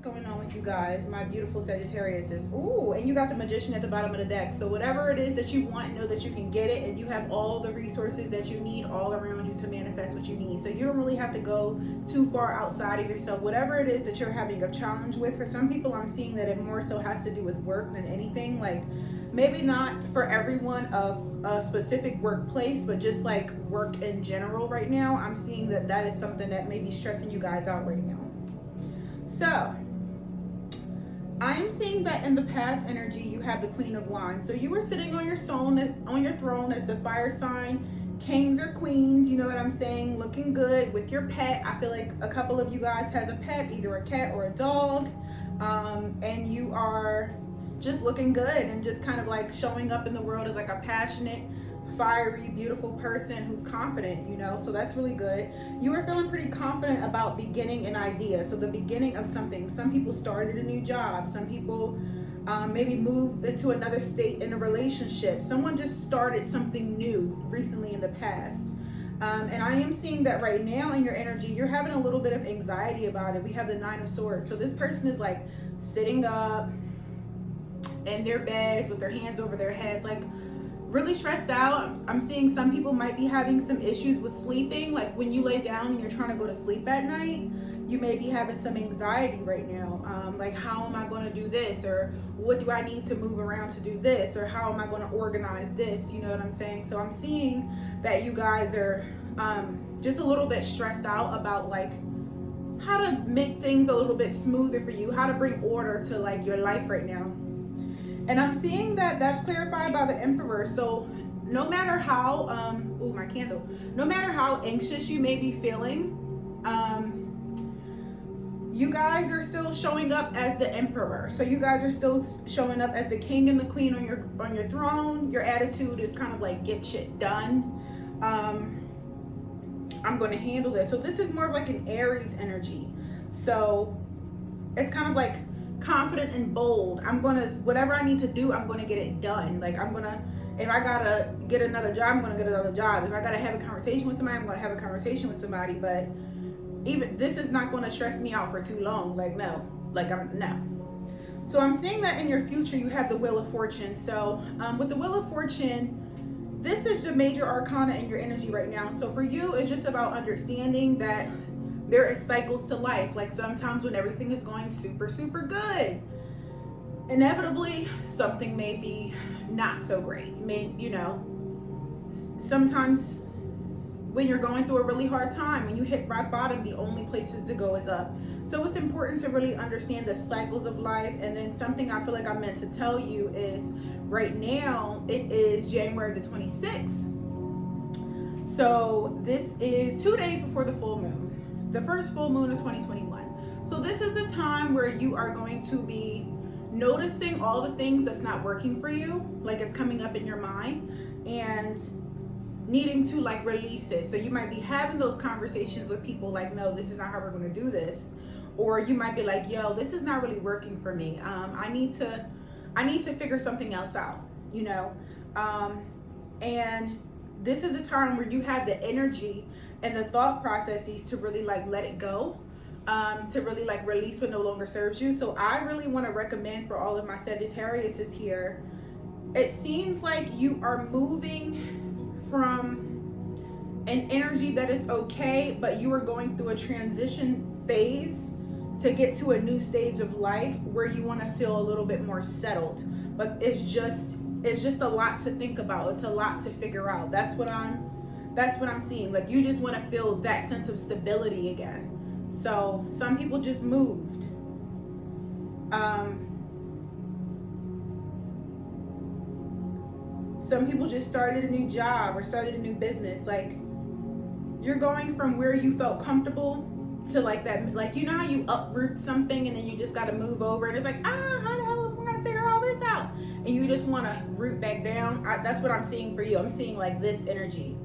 going on with you guys, my beautiful Sagittariuses? Ooh, and you got the Magician at the bottom of the deck. So whatever it is that you want, know that you can get it, and you have all the resources that you need all around you to manifest what you need. So you don't really have to go too far outside of yourself. Whatever it is that you're having a challenge with, for some people, I'm seeing that it more so has to do with work than anything. Like maybe not for everyone a specific workplace, but just like work in general right now. I'm seeing that that is something that may be stressing you guys out right now. So I'm seeing that in the past energy, you have the Queen of Wands. So you were sitting on your throne as the fire sign, kings or queens, you know what I'm saying, looking good with your pet. I feel like a couple of you guys has a pet, either a cat or a dog, and you are just looking good and just kind of like showing up in the world as like a passionate, fiery, beautiful person who's confident, you know, so that's really good. You are feeling pretty confident about beginning an idea, so the beginning of something. Some people started a new job, some people maybe moved into another state in a relationship, someone just started something new recently in the past. And I am seeing that right now in your energy, you're having a little bit of anxiety about it. We have the Nine of Swords, so this person is like sitting up in their beds with their hands over their heads, like really stressed out. I'm seeing some people might be having some issues with sleeping. Like when you lay down and you're trying to go to sleep at night, you may be having some anxiety right now. Like, how am I going to do this? Or what do I need to move around to do this? Or how am I going to organize this? You know what I'm saying? So I'm seeing that you guys are just a little bit stressed out about like how to make things a little bit smoother for you, how to bring order to like your life right now. And I'm seeing that that's clarified by the Emperor. So no matter how, ooh, my candle, no matter how anxious you may be feeling, you guys are still showing up as the Emperor. So you guys are still showing up as the king and the queen on your throne. Your attitude is kind of like, get shit done. I'm going to handle this. So this is more of like an Aries energy. So it's kind of like confident and bold. I'm gonna, whatever I need to do, I'm gonna get it done. Like I'm gonna, if I gotta get another job, I'm gonna get another job. If I gotta have a conversation with somebody, I'm gonna have a conversation with somebody. But even this is not gonna stress me out for too long. Like no, no. So I'm seeing that in your future you have the Wheel of Fortune. So with the Wheel of Fortune, this is the major arcana in your energy right now. So for you, it's just about understanding that there is cycles to life. Like sometimes when everything is going super, super good, inevitably something may be not so great. You know, sometimes when you're going through a really hard time, when you hit rock bottom, the only places to go is up. So it's important to really understand the cycles of life. And then something I feel like I meant to tell you is right now it is January the 26th. So this is 2 days before the full moon. The first full moon of 2021. So this is the time where you are going to be noticing all the things that's not working for you, like it's coming up in your mind, and needing to like release it. So you might be having those conversations with people like, no, this is not how we're going to do this. Or you might be like, yo, this is not really working for me. I need to figure something else out, you know? And this is a time where you have the energy and the thought processes to really like let it go, to really like release what no longer serves you. So I really want to recommend for all of my Sagittariuses here, it seems like you are moving from an energy that is okay, but you are going through a transition phase to get to a new stage of life where you want to feel a little bit more settled. But it's just a lot to think about. It's a lot to figure out. That's what I'm seeing. Like you just want to feel that sense of stability again. So some people just moved. Some people just started a new job or started a new business. Like you're going from where you felt comfortable to like that, like you know how you uproot something and then you just got to move over and it's like, how the hell am I gonna figure all this out? And you just want to root back down. That's what I'm seeing for you. I'm seeing like this energy.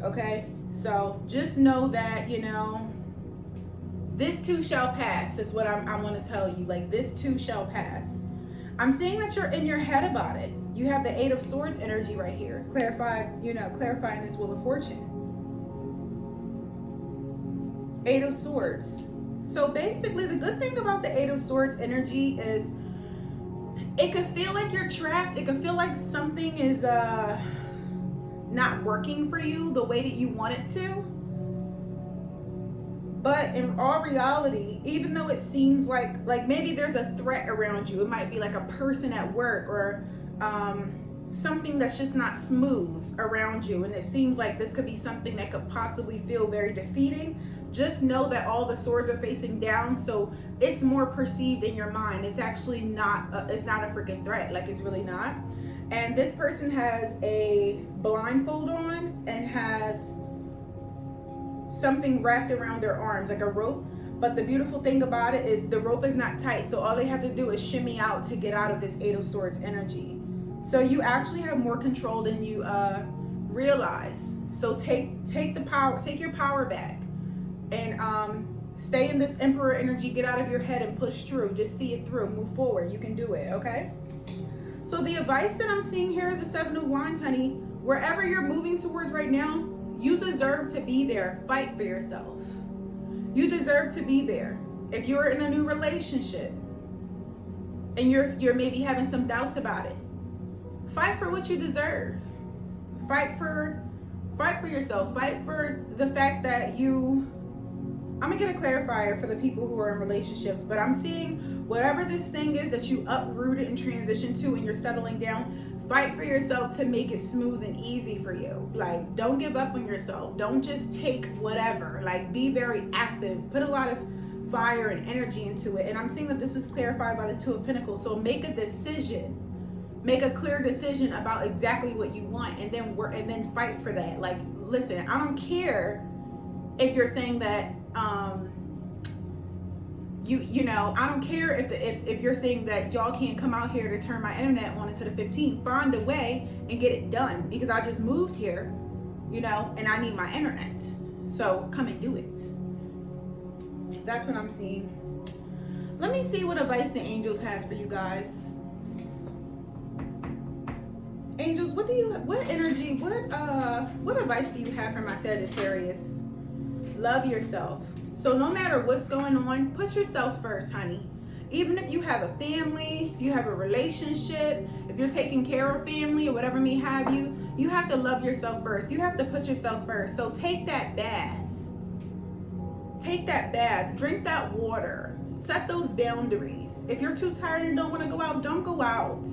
Okay, so just know that, you know, this too shall pass is what I want to tell you. Like this too shall pass. I'm seeing that you're in your head about it. You have the Eight of Swords energy right here. Clarifying this Wheel of Fortune. Eight of Swords. So basically, the good thing about the Eight of Swords energy is it could feel like you're trapped. It could feel like something is not working for you the way that you want it to. But in all reality, even though it seems like maybe there's a threat around you, it might be like a person at work or something that's just not smooth around you, and it seems like this could be something that could possibly feel very defeating. Just know that all the swords are facing down, so it's more perceived in your mind. It's actually not it's not a freaking threat. Like, it's really not. And this person has a blindfold on and has something wrapped around their arms, like a rope. But the beautiful thing about it is the rope is not tight, so all they have to do is shimmy out to get out of this Eight of Swords energy. So you actually have more control than you realize. So take your power back, and stay in this Emperor energy. Get out of your head and push through. Just see it through. Move forward. You can do it. Okay. So the advice that I'm seeing here is the Seven of Wands, honey. Wherever you're moving towards right now, you deserve to be there. Fight for yourself. You deserve to be there. If you're in a new relationship and you're maybe having some doubts about it, fight for what you deserve. Fight for yourself. Fight for the fact that I'm gonna get a clarifier for the people who are in relationships, but I'm seeing whatever this thing is that you uprooted and transitioned to and you're settling down, fight for yourself to make it smooth and easy for you. Like, don't give up on yourself. Don't just take whatever. Like, be very active. Put a lot of fire and energy into it. And I'm seeing that this is clarified by the Two of Pentacles. So make a decision. Make a clear decision about exactly what you want, and then work, and then fight for that. Like, listen, I don't care if you're saying that I don't care if you're saying that y'all can't come out here to turn my internet on until the 15th. Find a way and get it done, because I just moved here, and I need my internet. So come and do it. That's what I'm seeing. Let me see what advice the angels has for you guys. Angels, what advice do you have for my Sagittarius? Love yourself. So no matter what's going on, put yourself first, honey. Even if you have a family, if you have a relationship, if you're taking care of family or whatever may have you, you have to love yourself first. You have to put yourself first. So take that bath. Take that bath. Drink that water. Set those boundaries. If you're too tired and don't want to go out, don't go out.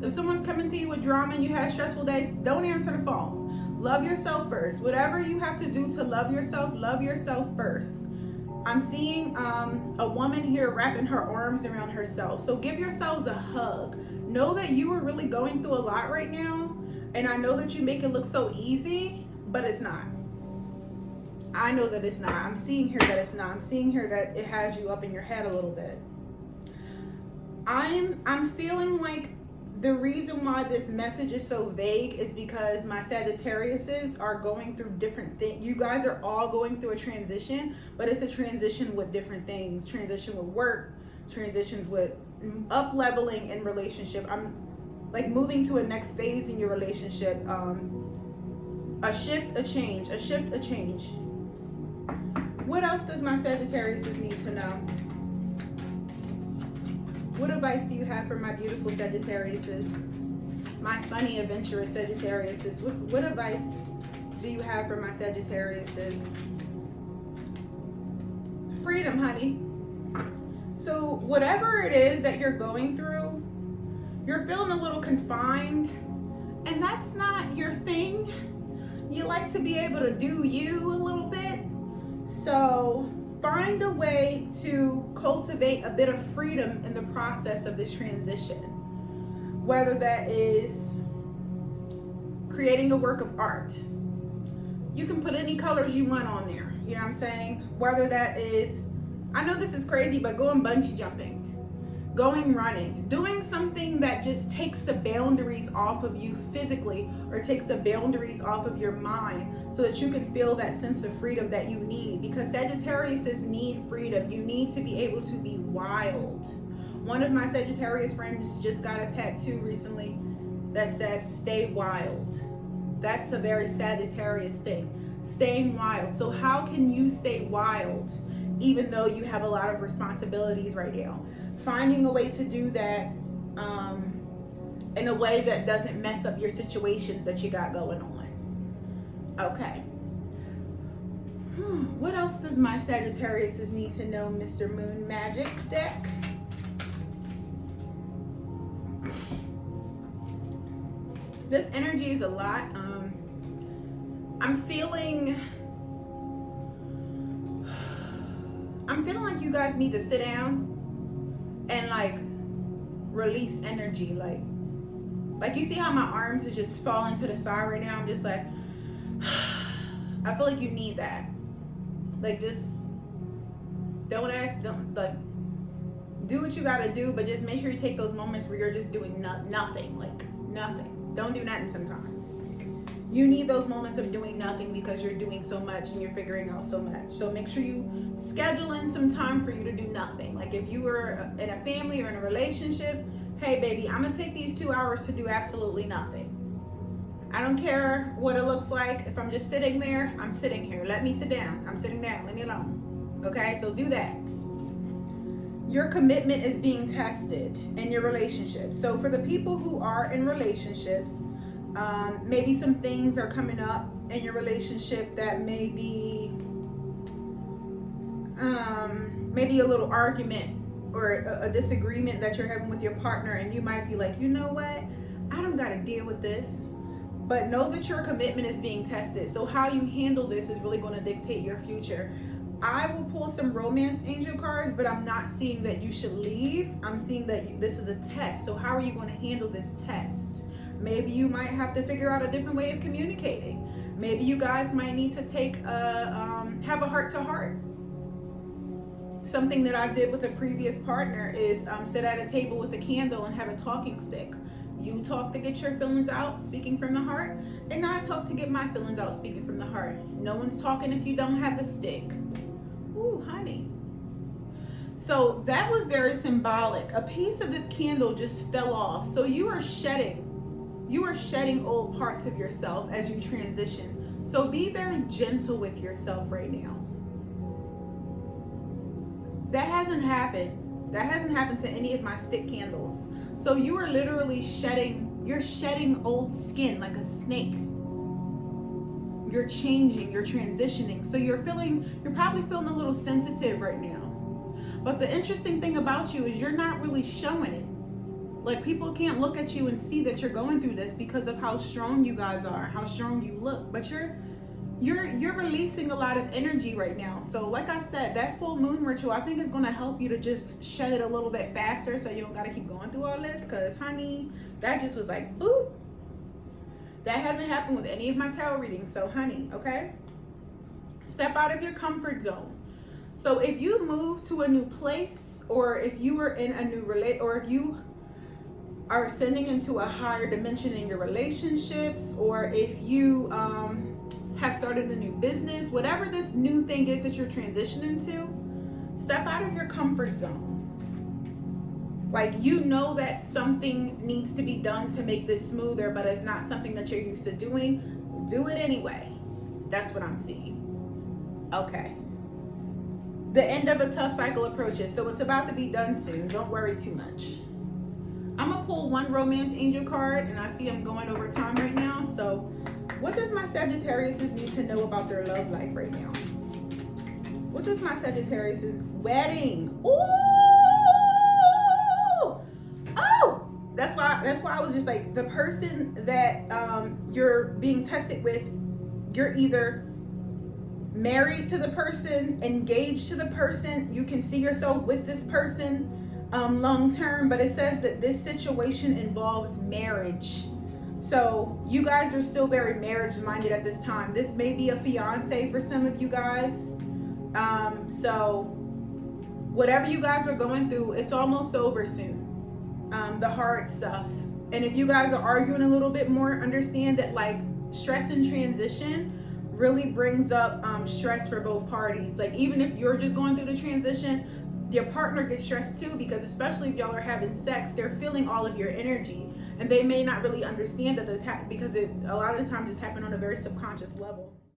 If someone's coming to you with drama and you had stressful days, don't answer the phone. Love yourself first. Whatever you have to do to love yourself first. I'm seeing a woman here wrapping her arms around herself. So give yourselves a hug. Know that you are really going through a lot right now. And I know that you make it look so easy, but it's not. I know that it's not. I'm seeing here that it's not. I'm seeing here that it has you up in your head a little bit. I'm feeling like the reason why this message is so vague is because my Sagittariuses are going through different things. You guys are all going through a transition, but it's a transition with different things. Transition with work, transitions with up-leveling in relationship. I'm like moving to a next phase in your relationship. A shift, a change, a shift, a change. What else does my Sagittariuses need to know? What advice do you have for my beautiful Sagittariuses? My funny, adventurous Sagittariuses. What advice do you have for my Sagittariuses? Freedom, honey. So whatever it is that you're going through, you're feeling a little confined, and that's not your thing. You like to be able to do you a little bit. So find a way to cultivate a bit of freedom in the process of this transition. Whether that is creating a work of art. You can put any colors you want on there. You know what I'm saying? Whether that is, I know this is crazy, but going bungee jumping, going running, doing something that just takes the boundaries off of you physically, or takes the boundaries off of your mind, so that you can feel that sense of freedom that you need. Because Sagittariuses need freedom. You need to be able to be wild. One of my Sagittarius friends just got a tattoo recently that says, stay wild. That's a very Sagittarius thing. Staying wild. So how can you stay wild even though you have a lot of responsibilities right now. Finding a way to do that in a way that doesn't mess up your situations that you got going on. Okay. What else does my Sagittarius need to know, Mr. Moon Magic deck? This energy is a lot. I'm feeling like you guys need to sit down and like release energy. Like you see how my arms is just falling to the side right now? I'm just like, I feel like you need that. Like, just don't like, do what you gotta do, but just make sure you take those moments where you're just doing nothing, like nothing. Don't do nothing sometimes. You need those moments of doing nothing because you're doing so much and you're figuring out so much. So make sure you schedule in some time for you to do nothing. Like if you were in a family or in a relationship, hey baby, I'm gonna take these 2 hours to do absolutely nothing. I don't care what it looks like. If I'm just sitting there, I'm sitting here. Let me sit down. I'm sitting down. Leave me alone. Okay, so do that. Your commitment is being tested in your relationship. So for the people who are in relationships, maybe some things are coming up in your relationship that may be maybe a little argument or a disagreement that you're having with your partner, and you might be like, you know what, I don't gotta deal with this. But know that your commitment is being tested. So how you handle this is really going to dictate your future. I will pull some romance angel cards, but I'm not seeing that you should leave. I'm seeing that this is a test. So how are you going to handle this test? Maybe you might have to figure out a different way of communicating. Maybe you guys might need to have a heart-to-heart. Something that I did with a previous partner is sit at a table with a candle and have a talking stick. You talk to get your feelings out, speaking from the heart, and I talk to get my feelings out, speaking from the heart. No one's talking if you don't have the stick. Ooh, honey. So that was very symbolic. A piece of this candle just fell off. So you are shedding old parts of yourself as you transition. So be very gentle with yourself right now. That hasn't happened. That hasn't happened to any of my stick candles. So you are literally you're shedding old skin like a snake. You're changing, you're transitioning. So you're probably feeling a little sensitive right now. But the interesting thing about you is you're not really showing it. Like people can't look at you and see that you're going through this because of how strong you guys are, how strong you look. But you're releasing a lot of energy right now. So like I said, that full moon ritual, I think is going to help you to just shed it a little bit faster so you don't got to keep going through all this. Because honey, that just was like, boop. That hasn't happened with any of my tarot readings. So honey, okay? Step out of your comfort zone. So if you move to a new place, or if you are in a new or if you are ascending into a higher dimension in your relationships, or if you have started a new business, whatever this new thing is that you're transitioning to, step out of your comfort zone. Like, you know that something needs to be done to make this smoother, but it's not something that you're used to doing. Do it anyway. That's what I'm seeing. Okay. The end of a tough cycle approaches, so it's about to be done soon. Don't worry too much. I'm gonna pull one romance angel card, and I see I'm going over time right now. So what does my Sagittarius need to know about their love life right now? What does my Sagittarius wedding? Ooh! Oh! That's why I was just like, the person that you're being tested with, you're either married to the person, engaged to the person, you can see yourself with this person long term, but it says that this situation involves marriage. So you guys are still very marriage minded at this time. This may be a fiance for some of you guys. So whatever you guys were going through, it's almost over soon. The hard stuff. And if you guys are arguing a little bit more, understand that like stress and transition really brings up stress for both parties. Like even if you're just going through the transition, your partner gets stressed too, because especially if y'all are having sex, they're feeling all of your energy, and they may not really understand that this because a lot of the times it's happening on a very subconscious level.